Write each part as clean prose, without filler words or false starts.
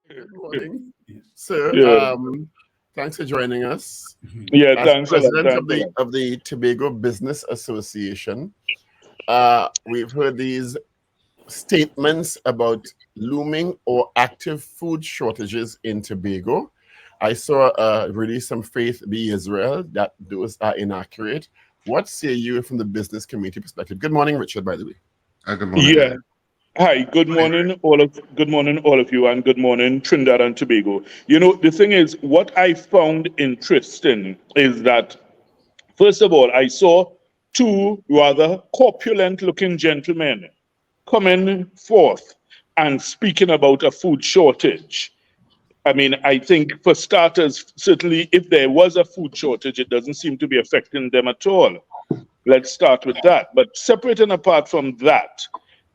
Good morning. So, Yeah, thanks for joining us. yeah. As Thanks a lot. president Thanks a lot. of the Tobago Business Association, we've heard these statements about looming or active food shortages in Tobago. I saw release some Faith Be Israel that those are inaccurate. What say you from the business community perspective? Good morning, Richard, by the way. Good morning. Yeah. Hi. Good morning, all of you, and good morning, Trinidad and Tobago. You know, the thing is, what I found interesting is that first of all, I saw two rather corpulent-looking gentlemen coming forth and speaking about a food shortage. I mean, I think for starters, certainly if there was a food shortage, it doesn't seem to be affecting them at all. Let's start with that. But separate and apart from that,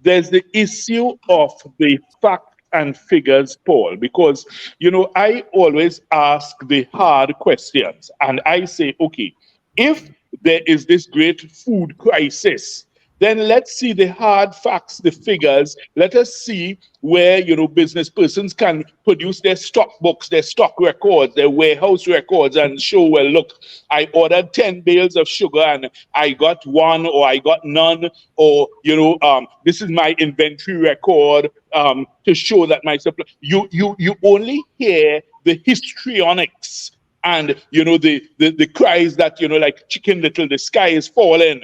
there's the issue of the fact and figures, Paul, because, you know, I always ask the hard questions and I say, okay, if there is this great food crisis, then let's see the hard facts, the figures. Let us see where, you know, business persons can produce their stock books, their stock records, their warehouse records, and show, well, look, I ordered 10 bales of sugar and I got one or I got none, or, you know, this is my inventory record to show that my supply. You only hear the histrionics and, you know, the cries that, you know, like Chicken Little, the sky is falling.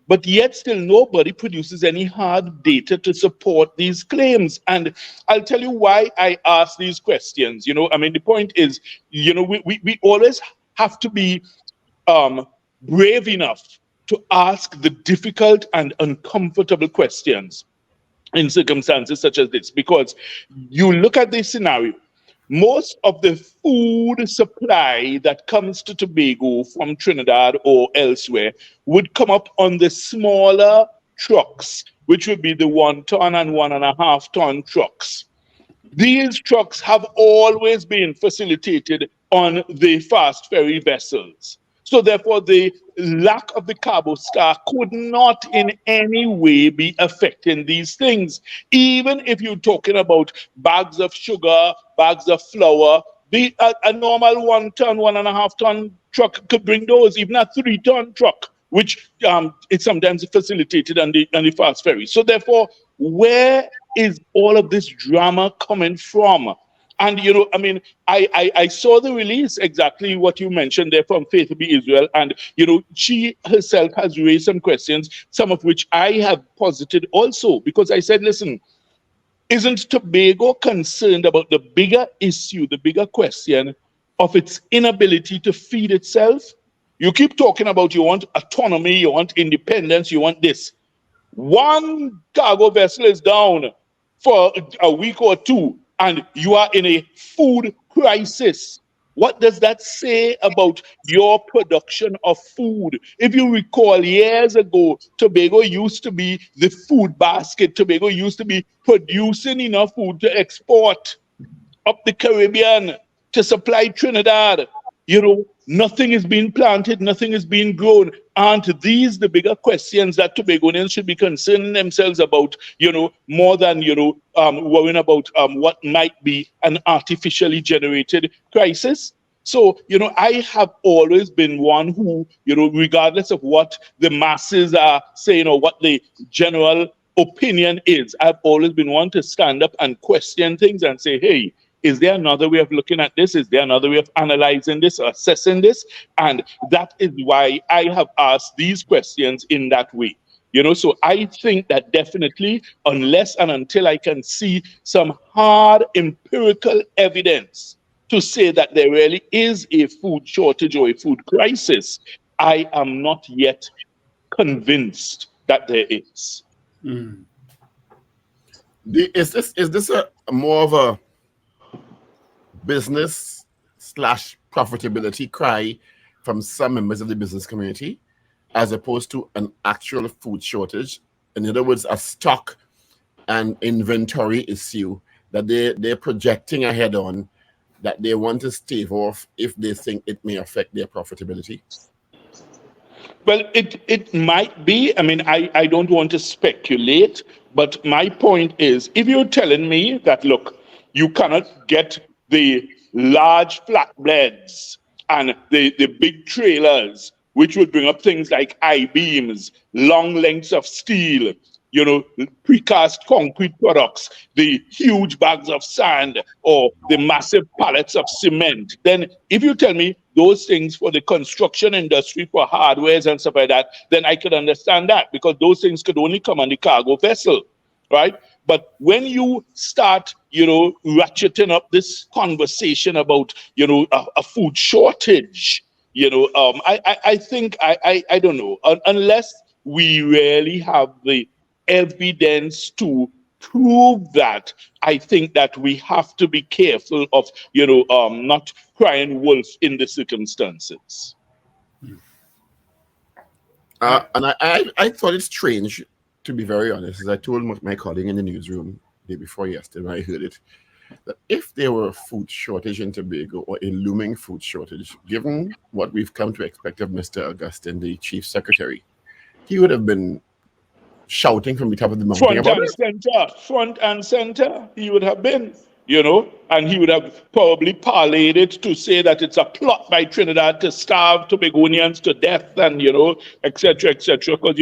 But yet still nobody produces any hard data to support these claims. And I'll tell you why I ask these questions. You know, I mean, the point is, you know, we always have to be brave enough to ask the difficult and uncomfortable questions in circumstances such as this, because you look at this scenario, most of the food supply that comes to Tobago from Trinidad or elsewhere would come up on the smaller trucks, which would be the 1 ton and 1.5 ton trucks. These trucks have always been facilitated on the fast ferry vessels. So therefore, the lack of the cargo star could not in any way be affecting these things. Even if you're talking about bags of sugar, bags of flour, a normal 1 ton, 1.5 ton truck could bring those, even a 3 ton truck, which is sometimes facilitated on the fast ferry. So therefore, where is all of this drama coming from? And, you know, I mean, I saw the release, exactly what you mentioned there from Faith Be Israel. And, you know, she herself has raised some questions, some of which I have posited also, because I said, listen, isn't Tobago concerned about the bigger issue, the bigger question of its inability to feed itself? You keep talking about you want autonomy, you want independence, you want this. One cargo vessel is down for a week or two, and you are in a food crisis. What does that say about your production of food? If you recall, years ago, Tobago used to be the food basket. Tobago used to be producing enough food to export up the Caribbean to supply Trinidad. You know, nothing is being planted, nothing is being grown. Aren't these the bigger questions that Tobagonians should be concerning themselves about, you know, more than, you know, worrying about what might be an artificially generated crisis? So, you know, I have always been one who, you know, regardless of what the masses are saying or what the general opinion is, I've always been one to stand up and question things and say, hey, is there another way of looking at this? Is there another way of analyzing this, or assessing this? And that is why I have asked these questions in that way. You know, so I think that definitely, unless and until I can see some hard empirical evidence to say that there really is a food shortage or a food crisis, I am not yet convinced that there is. Is this a more of a business slash profitability cry from some members of the business community, as opposed to an actual food shortage? In other words, a stock and inventory issue that they're projecting ahead on, that they want to stave off if they think it may affect their profitability? Well, it might be. I mean, I don't want to speculate, but my point is, if you're telling me that, look, You cannot get the large flatbeds and the big trailers, which would bring up things like I-beams, long lengths of steel, precast concrete products, the huge bags of sand, or the massive pallets of cement. Then if you tell me those things for the construction industry, for hardwares and stuff like that, then I could understand that, because those things could only come on the cargo vessel, right? But when you start, ratcheting up this conversation about, a food shortage, I think, I don't know, unless we really have the evidence to prove that, I think that we have to be careful of, not crying wolf in the circumstances. And I thought it strange, to be very honest, as I told my colleague in the newsroom the day before yesterday when I heard it, that if there were a food shortage in Tobago, or a looming food shortage, given what we've come to expect of Mr. Augustine, the chief secretary, he would have been shouting from the top of the mountain about it. Front and center, he would have been, and he would have probably parlayed it to say that it's a plot by Trinidad to starve Tobagonians to death, and, etc., etc., because,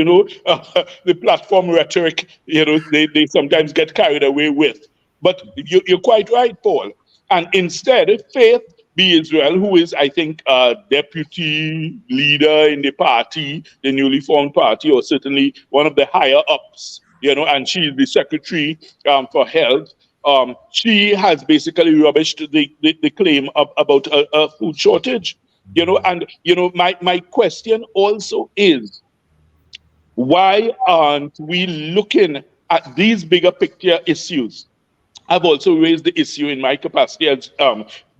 the platform rhetoric, they sometimes get carried away with. But you're quite right, Paul. And instead, Faith B. Israel, who is, I think, deputy leader in the party, the newly formed party, or certainly one of the higher ups, and she's the secretary for health. She has basically rubbished the claim about a food shortage. My question also is, why aren't we looking at these bigger picture issues? I've also raised the issue in my capacity as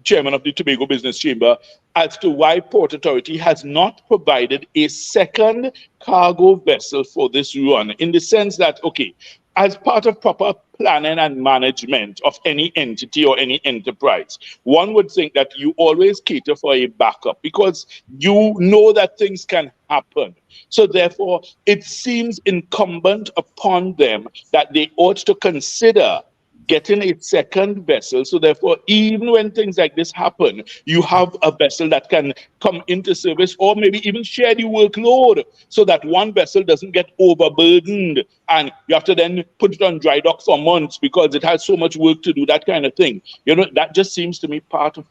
chairman of the Tobago Business Chamber as to why Port Authority has not provided a second cargo vessel for this run, in the sense that, okay, as part of proper planning and management of any entity or any enterprise, one would think that you always cater for a backup, because you know that things can happen. So therefore, it seems incumbent upon them that they ought to consider getting a second vessel. So therefore, even when things like this happen, you have a vessel that can come into service, or maybe even share the workload, so that one vessel doesn't get overburdened and you have to then put it on dry dock for months because it has so much work to do, that kind of thing. That just seems to me part of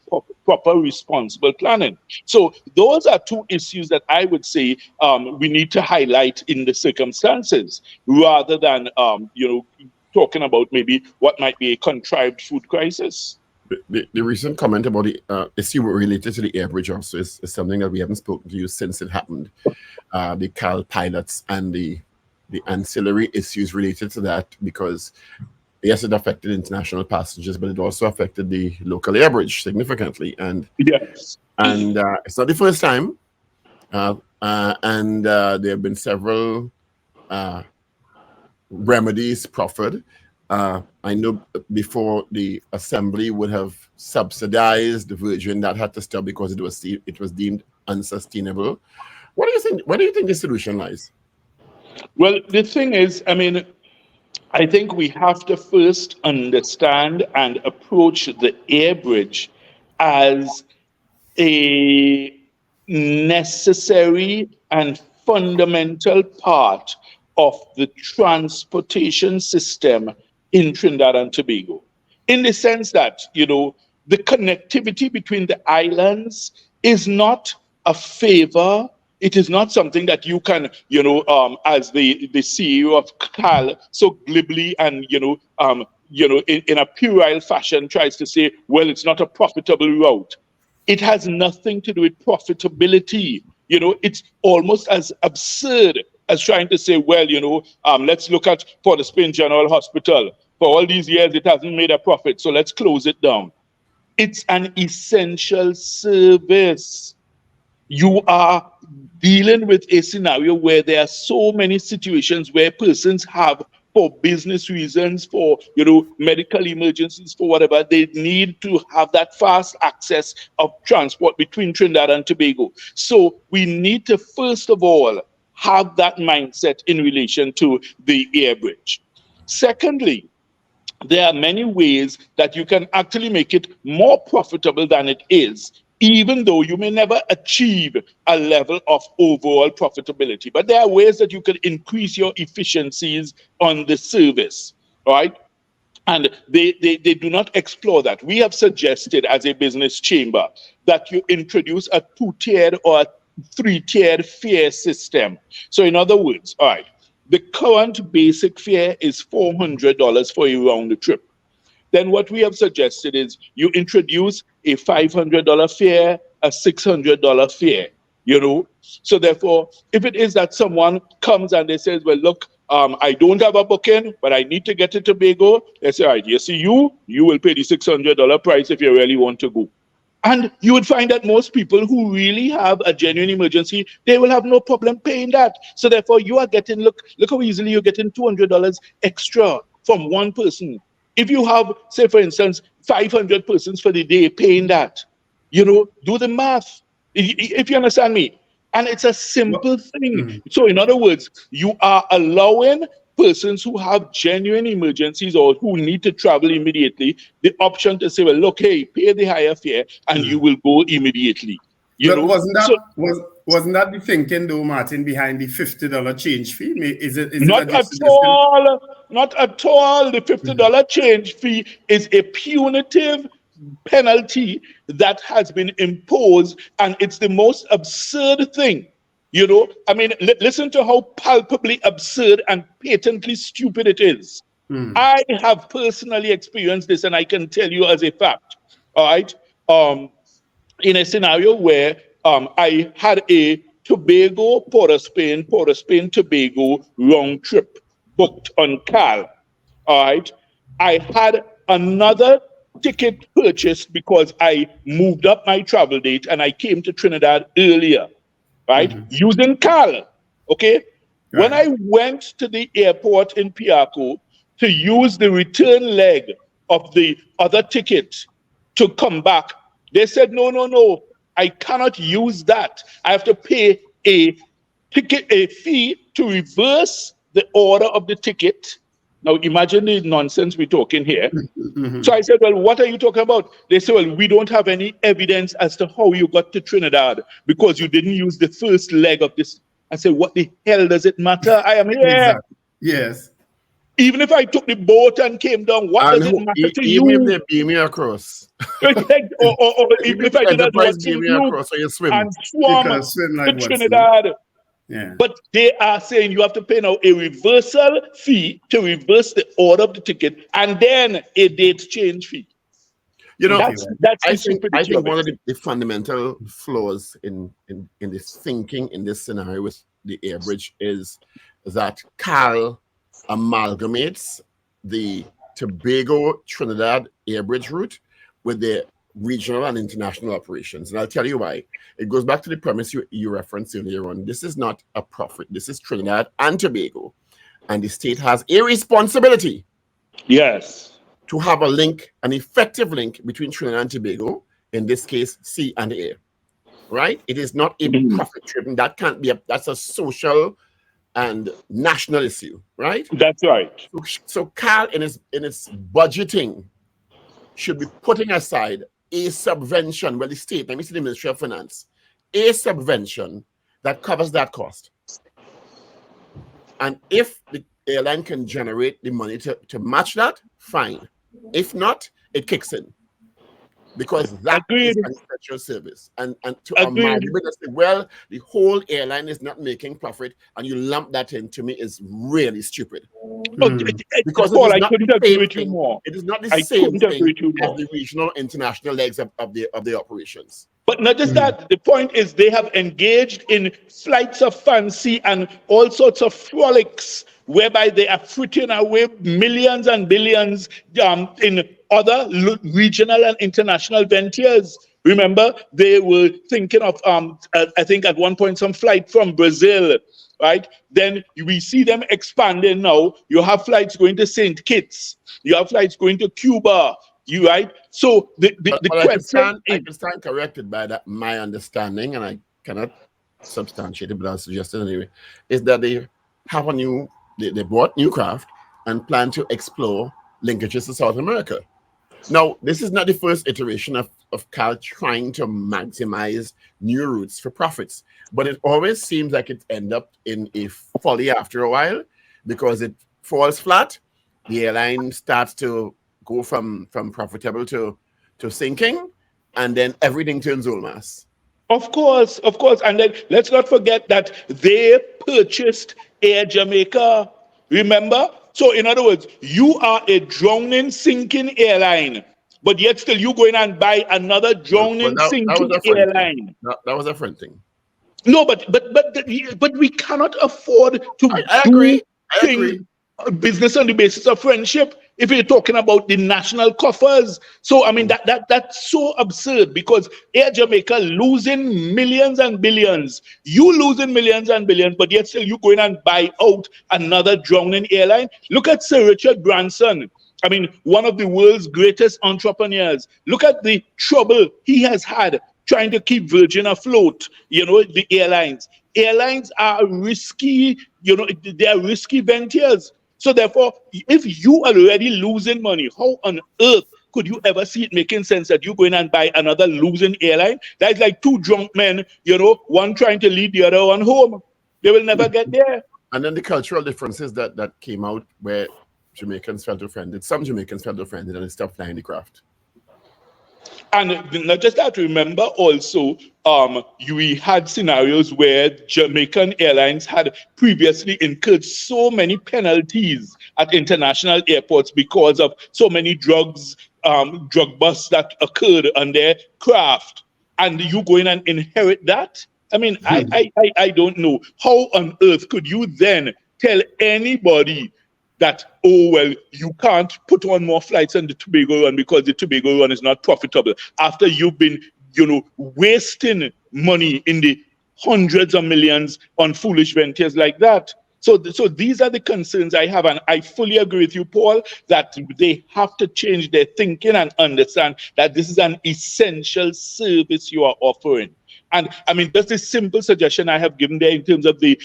proper responsible planning. So those are two issues that I would say we need to highlight in the circumstances, rather than talking about maybe what might be a contrived food crisis. The recent comment about the issue related to the Airbridge also is something that we haven't spoken to you since it happened. The CAL pilots and the ancillary issues related to that, because yes, it affected international passengers, but it also affected the local Airbridge significantly. And yes, it's not the first time. And there have been several remedies proffered. I know before the assembly would have subsidized the Virgin, that had to stop because it was deemed unsustainable. What do you think? Where do you think the solution lies? Well, the thing is, I think we have to first understand and approach the Airbridge as a necessary and fundamental part of the transportation system in Trinidad and Tobago, in the sense that, the connectivity between the islands is not a favor. It is not something that you can, as the CEO of CAL so glibly and, in a puerile fashion tries to say, well, it's not a profitable route. It has nothing to do with profitability. It's almost as absurd as trying to say, well, let's look at Port of Spain General Hospital. For all these years, it hasn't made a profit, so let's close it down. It's an essential service. You are dealing with a scenario where there are so many situations where persons have, for business reasons, for medical emergencies, for whatever, they need to have that fast access of transport between Trinidad and Tobago. So we need to first of all have that mindset in relation to the Airbridge. Secondly, there are many ways that you can actually make it more profitable than it is, even though you may never achieve a level of overall profitability. But there are ways that you can increase your efficiencies on the service, right? And they do not explore that. We have suggested as a business chamber that you introduce a two-tiered or a three-tiered fare system. So in other words, all right, the current basic fare is $400 for a round trip. Then what we have suggested is you introduce a $500 fare, a $600 fare, you know. So therefore, if it is that someone comes and they says, well, look, I don't have a booking, but I need to get to Tobago, they say, all right, you see, you will pay the $600 price if you really want to go. And you would find that most people who really have a genuine emergency, they will have no problem paying that. So therefore, you are getting, look how easily you're getting $200 extra from one person. If you have, say, for instance, 500 persons for the day paying that, you know, do the math, if you understand me. And it's a simple thing. So in other words, you are allowing persons who have genuine emergencies or who need to travel immediately the option to say, well, look, hey, pay the higher fare and you will go immediately. You But know? wasn't that the thinking though, Martin, behind the $50 change fee? Is it Not at all. Not at all. The $50 change fee is a punitive penalty that has been imposed, and it's the most absurd thing. You know, I mean, listen to how palpably absurd and patently stupid it is. I have personally experienced this, and I can tell you as a fact. All right, in a scenario where I had a Tobago, Port of Spain, Tobago round trip booked on Cal. All right, I had another ticket purchased because I moved up my travel date and I came to Trinidad earlier, right? Using Cal. Okay. When I went to the airport in Piaco to use the return leg of the other ticket to come back, they said, no, I cannot use that. I have to pay a fee to reverse the order of the ticket. Now, imagine the nonsense we're talking here. So I said, well, what are you talking about? They said, well, we don't have any evidence as to how you got to Trinidad because you didn't use the first leg of this. I said, what the hell does it matter? I am here. Exactly. Yes. Even if I took the boat and came down, what does it matter to you? Even if they beam you across. or even if I did that, what's in you? Across, so you swim. And swim like to Trinidad. Yeah. But they are saying you have to pay now a reversal fee to reverse the order of the ticket and then a date change fee. You know, that's I think one of the fundamental flaws in this thinking in this scenario with the Airbridge is that Cal amalgamates the Tobago Trinidad Airbridge route with the regional and international operations. And I'll tell you why. It goes back to the premise you referenced earlier on. This is not a profit. This is Trinidad and Tobago. And the state has a responsibility. Yes. To have a link, an effective link between Trinidad and Tobago, in this case, sea and air. Right? It is not a profit driven. That can't be that's a social and national issue, right? That's right. So Cal in its budgeting should be putting aside a subvention, well, the state, let me see the Ministry of Finance, a subvention that covers that cost. And if the airline can generate the money to match that, fine. If not, it kicks in. Because that is an essential service. And to amalgamate and say, well, the whole airline is not making profit, and you lump that in, to me, is really stupid. Because Paul, I couldn't agree with you more. It is not the same thing as the regional international legs of the operations. But not just that, the point is they have engaged in flights of fancy and all sorts of frolics whereby they are frittering away millions and billions in other regional and international ventures. Remember, they were thinking of, I think at one point, some flight from Brazil, right? Then we see them expanding now. You have flights going to St. Kitts. You have flights going to Cuba. Right? So the question I can stand corrected by that. My understanding, and I cannot substantiate it, but I'll suggest it anyway, is that they have they bought new craft and plan to explore linkages to South America. Now, this is not the first iteration of Cal trying to maximize new routes for profits, but it always seems like it ends up in a folly after a while because it falls flat. The airline starts to go from profitable to sinking, and then everything turns ulmas. Of course. And then let's not forget that they purchased Air Jamaica. Remember? So in other words, you are a drowning, sinking airline, but yet still you go in and buy another drowning, that sinking was a friend airline. thing. That was a friend thing. No, but we cannot afford to I do agree. I agree. business on the basis of friendship if you're talking about the national coffers. So I mean that's so absurd because Air Jamaica losing millions and billions, you losing millions and billions, but yet still you going and buy out another drowning airline. Look at Sir Richard Branson. I mean, one of the world's greatest entrepreneurs. Look at the trouble he has had trying to keep Virgin afloat, the airlines. Airlines are risky, they are risky ventures. So therefore, if you are already losing money, how on earth could you ever see it making sense that you go in and buy another losing airline? That's like two drunk men, one trying to lead the other one home. They will never get there. And then the cultural differences that came out where Jamaicans felt offended. Some Jamaicans felt offended and they stopped flying the craft. And not just that, remember also, we had scenarios where Jamaican Airlines had previously incurred so many penalties at international airports because of so many drug busts that occurred on their craft. And you go in and inherit that? I mean, I don't know. How on earth could you then tell anybody that, oh, well, you can't put on more flights on the Tobago run because the Tobago run is not profitable after you've been, wasting money in the hundreds of millions on foolish ventures like that. So these are the concerns I have. And I fully agree with you, Paul, that they have to change their thinking and understand that this is an essential service you are offering. And I mean, just a simple suggestion I have given there in terms of the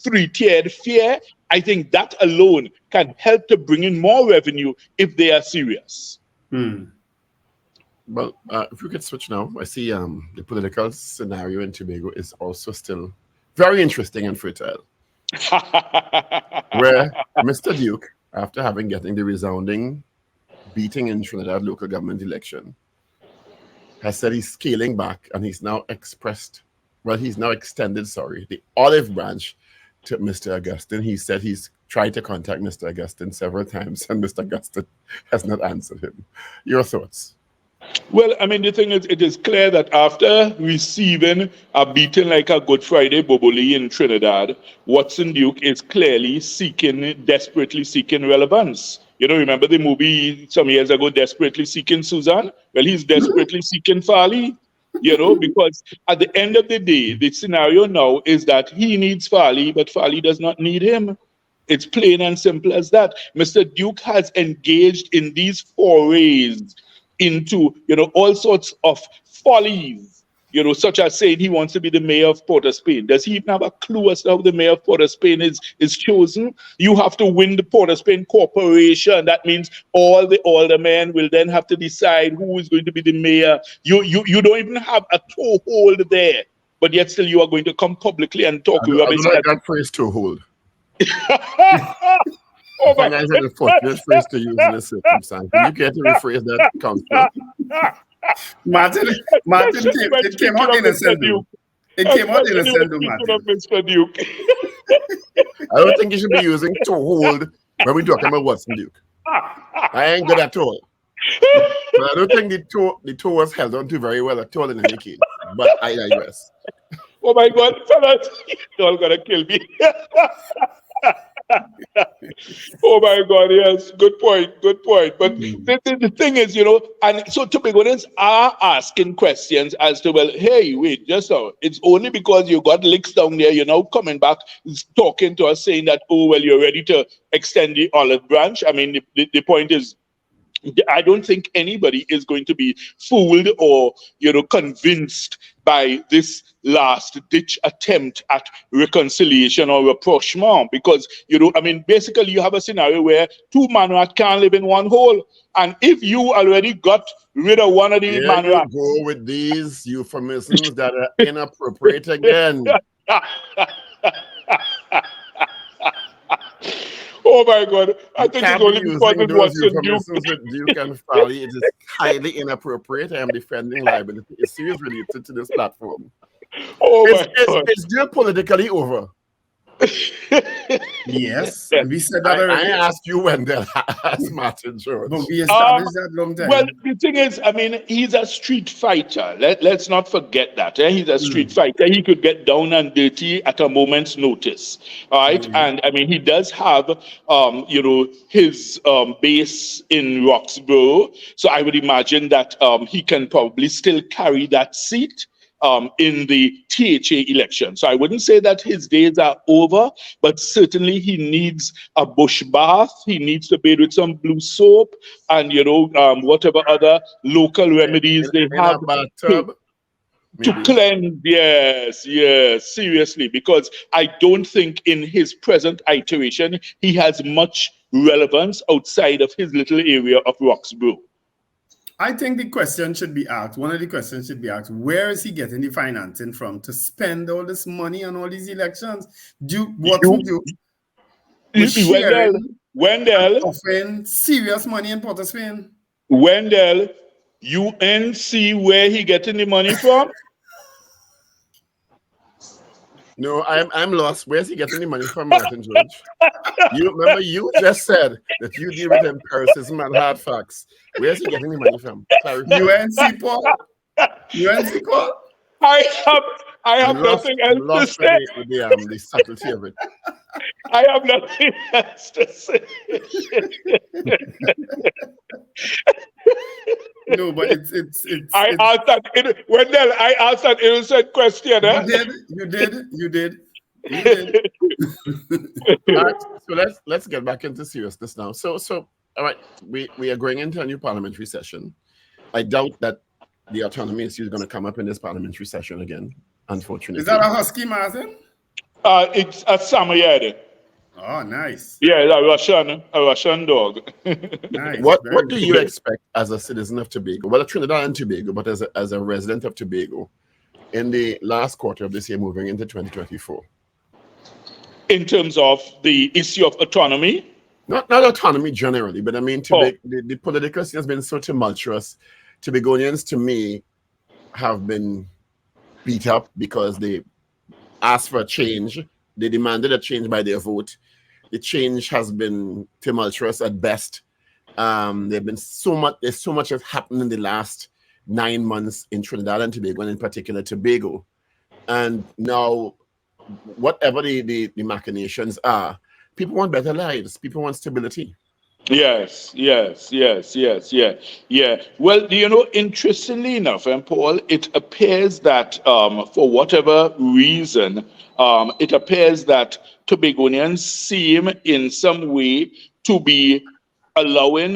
three-tiered fare, I think that alone can help to bring in more revenue if they are serious. Well, if we could switch now, I see the political scenario in Tobago is also still very interesting and fertile. Where Mr. Duke, after getting the resounding beating in Trinidad local government election, has said he's scaling back and he's now extended, the olive branch to Mr. Augustine. He said he's tried to contact Mr. Augustine several times and Mr. Augustine has not answered him. Your thoughts? Well, I mean, the thing is, it is clear that after receiving a beating like a Good Friday Boboli in Trinidad, Watson Duke is clearly desperately seeking relevance. Remember the movie some years ago, Desperately Seeking Susan? Well, he's desperately seeking Farley. Because at the end of the day, the scenario now is that he needs Farley, but Farley does not need him. It's plain and simple as that. Mr. Duke has engaged in these forays into, all sorts of follies, such as saying he wants to be the mayor of Port of Spain. Does he even have a clue as to how the mayor of Port of Spain is chosen? You have to win the Port of Spain corporation. That means all the aldermen will then have to decide who is going to be the mayor. You don't even have a toehold there, but yet still you are going to come publicly and talk rubbish. I don't like that phrase, toehold. Oh my! That's an unfortunate phrase to use in this circumstance. Can you get to rephrase that counselor? Martin, it came out innocent. It came out innocent, Martin. Mr. Duke. I don't think you should be using toehold when we're talking about Watson Duke. I ain't good at all. But I don't think the toe was held on to very well at all in any case. But I digress. Oh my God, fellas, you're all gonna kill me. Oh my God, yes, good point. But the thing is, and so Tobagoans are asking questions as to, well, hey, wait, just now, it's only because you got licks down there, you're now coming back, talking to us, saying that, oh, well, you're ready to extend the olive branch. I mean, the point is, I don't think anybody is going to be fooled or, convinced by this last-ditch attempt at reconciliation or rapprochement. Because, basically you have a scenario where two man can't live in one hole. And if you already got rid of one of the There man you go with these euphemisms that are inappropriate again. Oh my God! I You think it's can't be only because using it those wasn't Duke. euphemisms with Duke and Farley. It is highly inappropriate. I am defending liability. It's seriously related to this platform. Oh my God! Is Duke politically over? Yes, and we said that already. I asked you, Wendell. I asked Martin George. But we established that long time. Well, the thing is, he's a street fighter. Let's not forget that. He's a street fighter. He could get down and dirty at a moment's notice. All right. And he does have, his base in Roxborough. So I would imagine that he can probably still carry that seat in the THA election. So I wouldn't say that his days are over, but certainly he needs a bush bath. He needs to bathe with some blue soap and, whatever other local remedies they have bathtub, to cleanse. Yes, seriously, because I don't think in his present iteration, he has much relevance outside of his little area of Roxborough. I think the question should be asked, one of the questions should be asked, where is he getting the financing from to spend all this money on all these elections? Wendell, offering serious money in Port of Spain. Wendell, UNC, where he getting the money from? No, I'm lost. Where's he getting the money from, Martin George? You just said that you deal with empiricism and hard facts. Where's he getting the money from? UNC, Paul. UNC, Paul. I have nothing else to say. With the subtlety of it. I have nothing else to say. No, but it's I asked that innocent question. You did. Right, so let's get back into seriousness now. So all right, we are going into a new parliamentary session. I doubt that the autonomy issue is going to come up in this parliamentary session again, unfortunately. Is that a husky, Martin? It's a Samoyed. Oh, nice. Yeah, a Russian dog. Nice. What do you expect as a citizen of Tobago? Well, Trinidad and Tobago, but as a resident of Tobago, in the last quarter of this year, moving into 2024? In terms of the issue of autonomy? Not autonomy generally, but I mean, the political scene has been so tumultuous. Tobagonians, to me, have been beat up because they asked for a change. They demanded a change by their vote. The change has been tumultuous at best. There's so much has happened in the last 9 months in Trinidad and Tobago, and in particular Tobago. And now, whatever the machinations are, people want better lives. People want stability. Yes. Well, interestingly enough, and Paul, it appears that for whatever reason, it appears that Tobagonians seem in some way to be allowing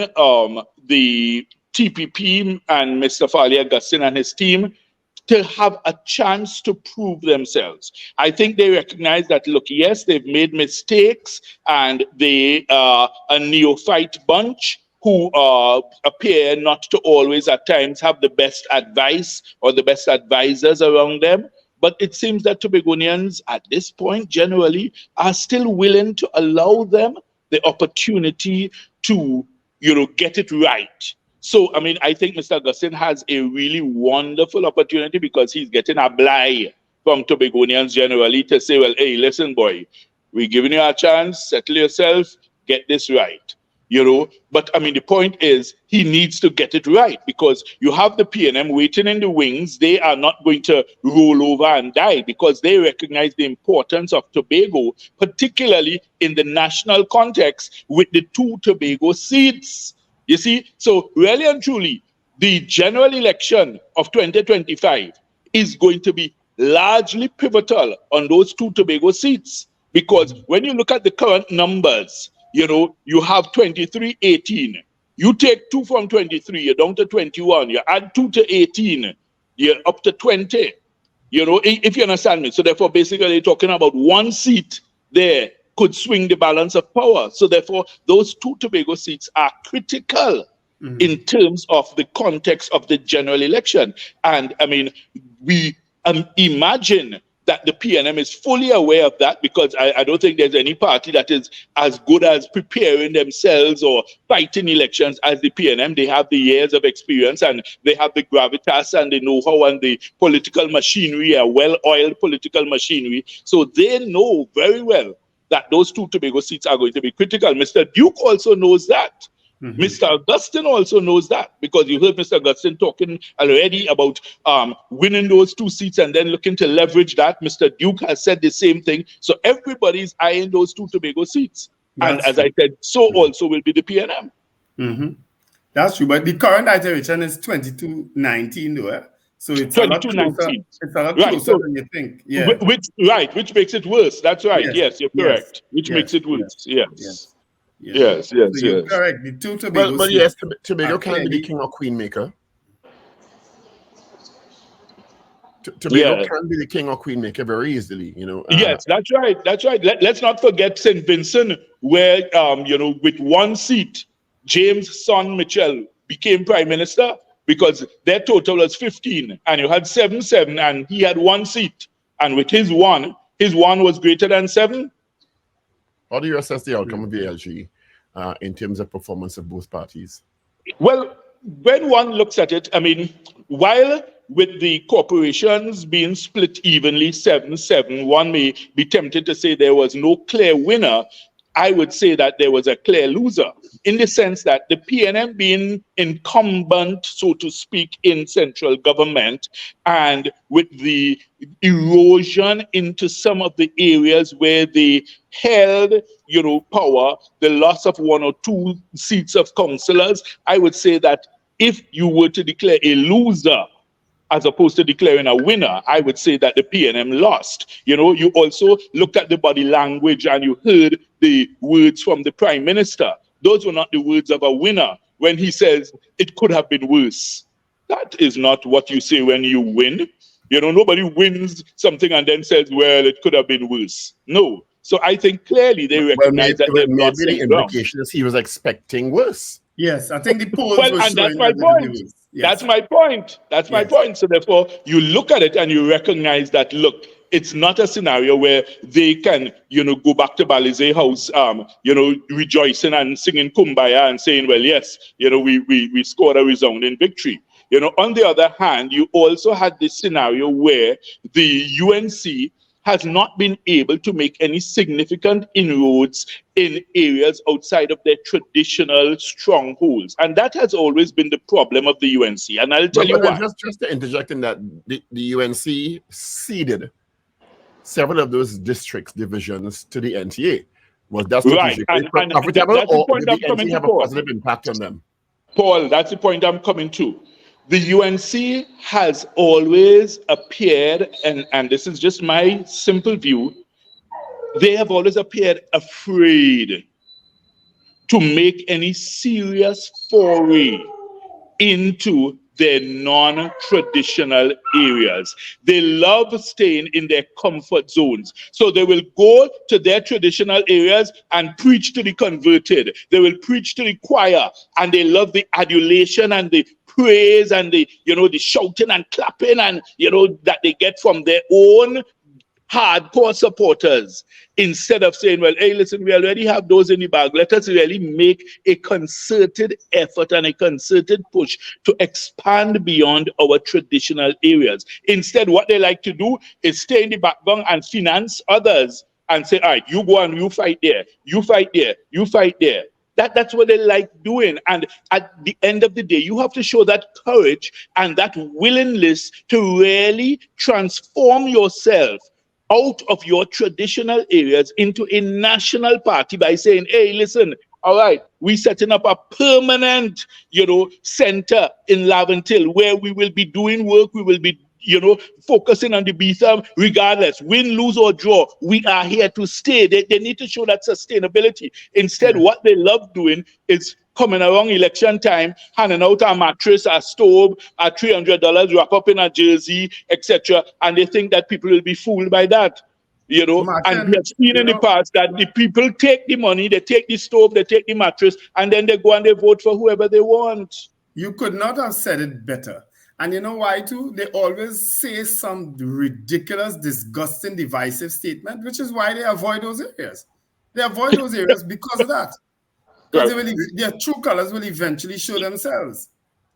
the TPP and Mr. Farley Augustine and his team to have a chance to prove themselves. I think they recognize that, look, yes, they've made mistakes and they are a neophyte bunch who appear not to always at times have the best advice or the best advisors around them. But it seems that Tobagonians at this point generally are still willing to allow them the opportunity to, get it right. So, I think Mr. Augustine has a really wonderful opportunity because he's getting a blight from Tobagonians generally to say, well, hey, listen, boy, we're giving you a chance, settle yourself, get this right. But the point is he needs to get it right because you have the PNM waiting in the wings. They are not going to roll over and die because they recognize the importance of Tobago, particularly in the national context with the 2 Tobago seats. You see, so really and truly, the general election of 2025 is going to be largely pivotal on those 2 Tobago seats because when you look at the current numbers, you have 23-18. You take 2 from 23, you're down to 21. You add 2 to 18, you're up to 20. if you understand me. So therefore, basically, they're talking about one seat there could swing the balance of power. So therefore, those 2 Tobago seats are critical in terms of the context of the general election. And I mean, we imagine that the PNM is fully aware of that, because I don't think there's any party that is as good as preparing themselves or fighting elections as the PNM. They have the years of experience, and they have the gravitas and the know-how and the political machinery, a well-oiled political machinery. So they know very well that those 2 Tobago seats are going to be critical. Mr. Duke also knows that. Mr. Augustine also knows that, because you heard Mr. Augustine talking already about winning those 2 seats and then looking to leverage that. Mr. Duke has said the same thing. So everybody's eyeing those 2 Tobago seats. And as I said, so also will be the PNM. That's true. But the current iteration is 2219, though. So it's 2219. It's a lot closer than you think. Yeah. Which makes it worse. That's right. Yes, you're correct. Which makes it worse. Yes. Yes. You're correct. The 2 Tobago but yes, Tobago can be the king or queen maker. Tobago can be the king or queen maker very easily, Yes, that's right. Let's not forget St. Vincent, where with 1 seat, James' son Mitchell became prime minister, because their total was 15, and you had 7, and he had 1 seat, and with his one was greater than 7. How do you assess the outcome of the LG in terms of performance of both parties? Well, when one looks at it, I mean, while with the corporations being split evenly 7-7, one may be tempted to say there was no clear winner. I would say that there was a clear loser, in the sense that the PNM being incumbent, so to speak, in central government, and with the erosion into some of the areas where they held, power, the loss of 1 or 2 seats of councillors, I would say that if you were to declare a loser as opposed to declaring a winner, I would say that the PNM lost. You also look at the body language, and you heard the words from the Prime Minister. Those were not the words of a winner when he says it could have been worse. That is not what you say when you win. Nobody wins something and then says, well, it could have been worse. No. So I think clearly they recognize that they've maybe lost the implication is he was expecting worse. Yes, I think the polls were and that's my point. Yes. That's my point. That's my point. So therefore, you look at it and you recognize that, look, it's not a scenario where they can, go back to Balize House, rejoicing and singing Kumbaya and saying, well, yes, we scored a resounding victory. On the other hand, you also had this scenario where the UNC has not been able to make any significant inroads in areas outside of their traditional strongholds. And that has always been the problem of the UNC. And I'll tell you why. Just to interject in that, the UNC ceded several of those divisions to the NTA. Was that strategically profitable, or did the NTA have a positive impact on them? Paul, that's the point I'm coming to. The UNC has always appeared, and this is just my simple view, they have always appeared afraid to make any serious foray into their non-traditional areas. They love staying in their comfort zones. So they will go to their traditional areas and preach to the converted. They will preach to the choir, and they love the adulation and the praise and the shouting and clapping and that they get from their own hardcore supporters, instead of saying, well, hey, listen, we already have those in the bag. Let us really make a concerted effort and a concerted push to expand beyond our traditional areas. Instead, what they like to do is stay in the background and finance others and say, all right, you go and you fight there, you fight there, you fight there. That's what they like doing. And at the end of the day, you have to show that courage and that willingness to really transform yourself out of your traditional areas into a national party by saying, hey, listen, all right, we're setting up a permanent, center in Laventille where we will be doing work, we will be, focusing on the BSAM, regardless, win, lose, or draw, we are here to stay. They need to show that sustainability. Instead, what they love doing is coming around election time, handing out a mattress, a stove, a $300 wrap up in a jersey, etc. And they think that people will be fooled by that. You know, and we Martin, have seen you in the know, past that the people take the money, they take the stove, they take the mattress, and then they go and they vote for whoever they want. you could not have said it better. And you know why too? They always say some ridiculous, disgusting, divisive statement, which is why they avoid those areas. They avoid those areas because of that. Because their true colors will eventually show themselves.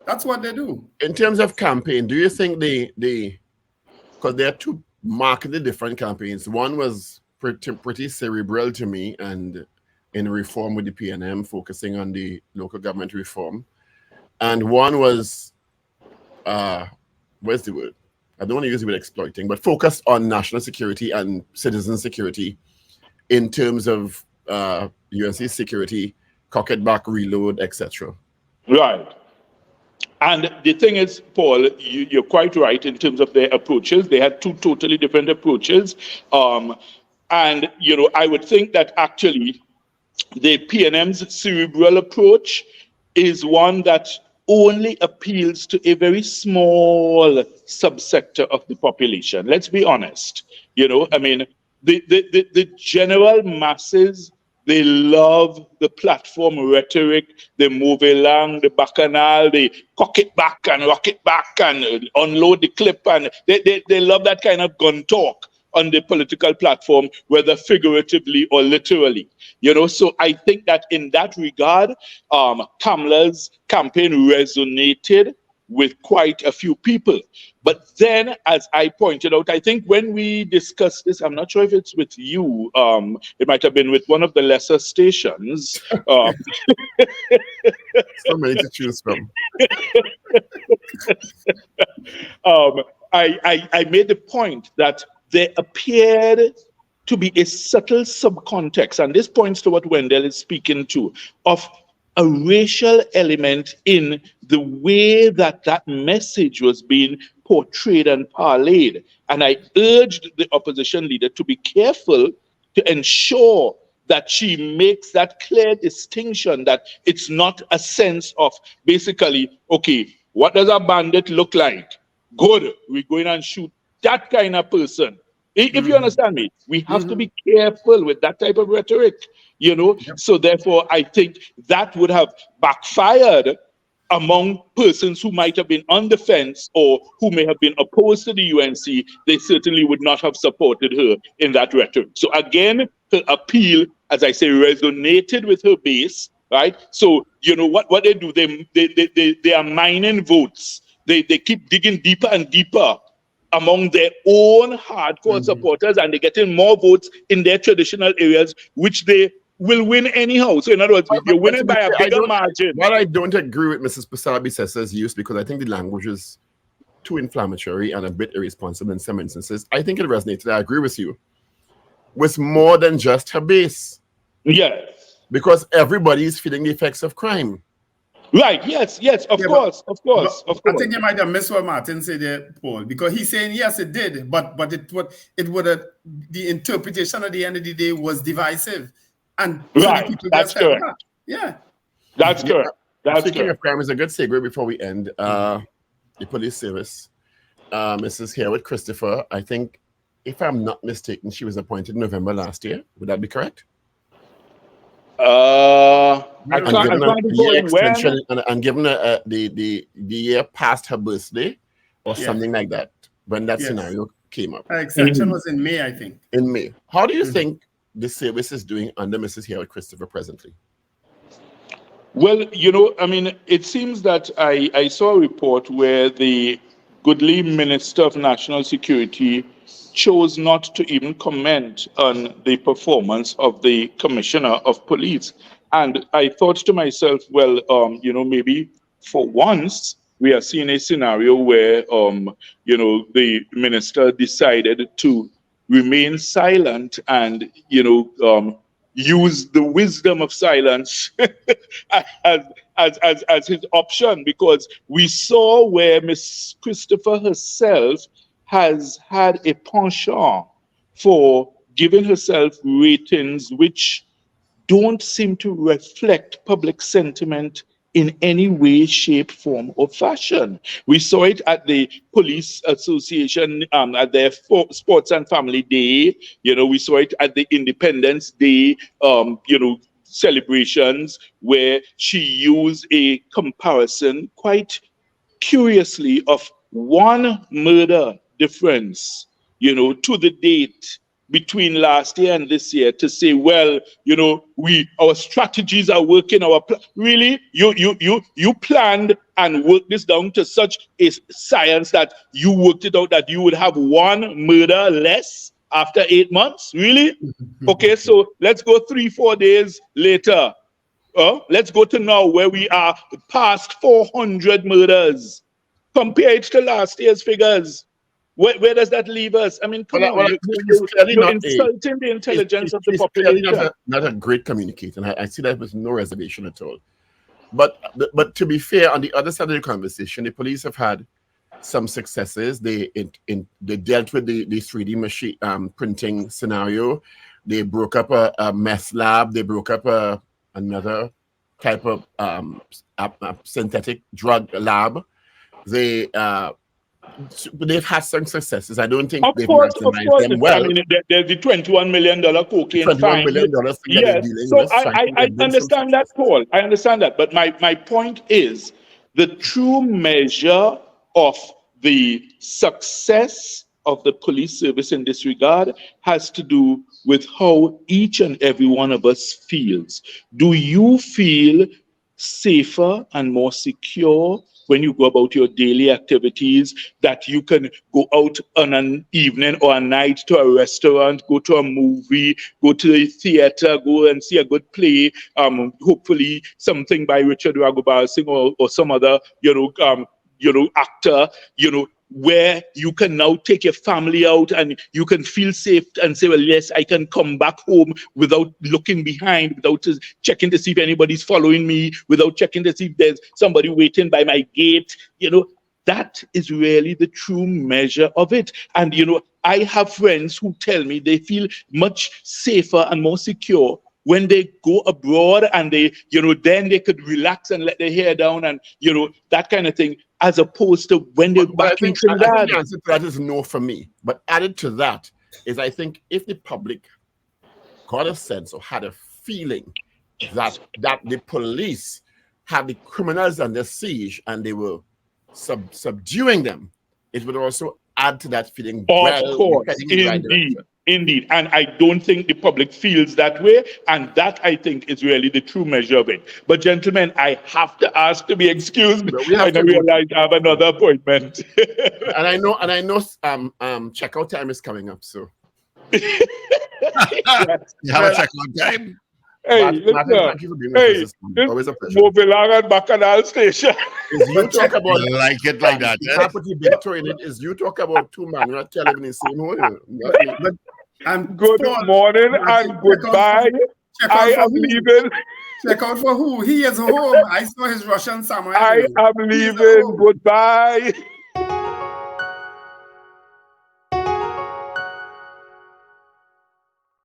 That's what they do. In terms of campaign, do you think because there are two markedly different campaigns. One was pretty cerebral to me, and in reform with the PNM, focusing on the local government reform. And one was, where's the word? I don't want to use the word exploiting, but focused on national security and citizen security in terms of UNC security, cock it back, reload, etc. Right. And the thing is, Paul, you're quite right in terms of their approaches. They had two totally different approaches. And, you know, I would think that actually the PNM's cerebral approach is one that only appeals to a very small subsector of the population. Let's be honest. You know, I mean, the general masses, they love the platform rhetoric, the move along, the bacchanal, the cock it back and rock it back and unload the clip. And they love that kind of gun talk on the political platform, whether figuratively or literally. You know, so I think that in that regard, Kamala's campaign resonated with quite a few people. But then, as I pointed out, I think when we discussed this, I'm not sure if it's with you, it might have been with one of the lesser stations. So many to choose from. I made the point that there appeared to be a subtle subcontext, and this points to what Wendell is speaking to, of a racial element in the way that that message was being portrayed and parlayed. And I urged the opposition leader to be careful to ensure that she makes that clear distinction, that it's not a sense of basically, okay, what does a bandit look like? Good, we're going and shoot that kind of person. If you understand me, we have to be careful with that type of rhetoric, you know. Yep. So therefore, I think that would have backfired among persons who might have been on the fence or who may have been opposed to the UNC. They certainly would not have supported her in that rhetoric. So again, her appeal, as I say, resonated with her base, right? So, you know, what they do, they are mining votes. They keep digging deeper and deeper among their own hardcore supporters, and they're getting more votes in their traditional areas, which they will win anyhow. So in other words, you're winning by a bigger margin. What I don't agree with Mrs. Pasabi-Sessa's use, because I think the language is too inflammatory and a bit irresponsible in some instances. I think it resonated. I agree with you. With more than just her base. Yes. Because everybody is feeling the effects of crime. Right, yes, of course. I think you might have missed what Martin said there, Paul, because he's saying, yes, it did, but it would have, the interpretation at the end of the day was divisive. And right, that's correct. Yeah. That's correct. Speaking of crime, is a good segue before we end. The police service, Mrs. Harewood Christopher, I think, if I'm not mistaken, she was appointed in November last year. Would that be correct? I can't recall extension and given the year past her birthday or something like that when that scenario came up. Her extension was in May, I think. In May. How do you think the service is doing under Mrs. Harewood Christopher presently? Well, you know, I mean, it seems that I saw a report where the goodly Minister of National Security chose not to even comment on the performance of the Commissioner of Police. And I thought to myself, well, you know, maybe for once we are seeing a scenario where, you know, the minister decided to remain silent and, you know, use the wisdom of silence as his option, because we saw where Miss Christopher herself has had a penchant for giving herself ratings which don't seem to reflect public sentiment in any way, shape, form, or fashion. We saw it at the Police Association at their Sports and Family Day. We saw it at the Independence Day, celebrations, where she used a comparison quite curiously of one murder difference, to the date between last year and this year, to say, well, our strategies are working. Really, you planned and worked this down to such a science that you worked it out that you would have one murder less after 8 months? Really? Okay, so let's go 3-4 days later. Let's go to now, where we are past 400 murders. Compare it to last year's figures. Where does that leave us? I mean, come on, you're insulting the intelligence of the population. Not a great communicator, and I see that with no reservation at all. But to be fair, on the other side of the conversation, the police have had some successes. They dealt with the 3D machine printing scenario. They broke up a meth lab. They broke up another type of synthetic drug lab. They've had some successes. I don't think they've maximized them well. I mean, there's the $21 million cocaine fine. $21 million yes. So I understand that, Paul. I understand that. But my point is, the true measure of the success of the police service in this regard has to do with how each and every one of us feels. Do you feel safer and more secure when you go about your daily activities, that you can go out on an evening or a night to a restaurant, go to a movie, go to the theater, go and see a good play, hopefully something by Richard Ragobarsing or some other, actor, where you can now take your family out and you can feel safe and say, well, yes, I can come back home without looking behind, without checking to see if anybody's following me, without checking to see if there's somebody waiting by my gate. That is really the true measure of it. And, I have friends who tell me they feel much safer and more secure when they go abroad and they, then they could relax and let their hair down and, that kind of thing, as opposed to when they're back in Trinidad. I think the answer to that is no for me. But added to that is, I think if the public got a sense or had a feeling that the police had the criminals under siege and they were subduing them, it would also add to that feeling. Of course, indeed. And I don't think the public feels that way. And that, I think, is really the true measure of it. But gentlemen, I have to ask to be excused. I realize I have another appointment. and I know checkout time is coming up, so. You have a checkout time? Hey, Martin, thank you for being with us. Always a pleasure. Mobilang and Bacchanal Station. Is you talk about like it like that? Property Victor in it. Is you talk about two men who are telling in the same home. But good morning and goodbye. I am leaving. Check out for who? He is home. I saw his Russian samurai. I am leaving. Goodbye.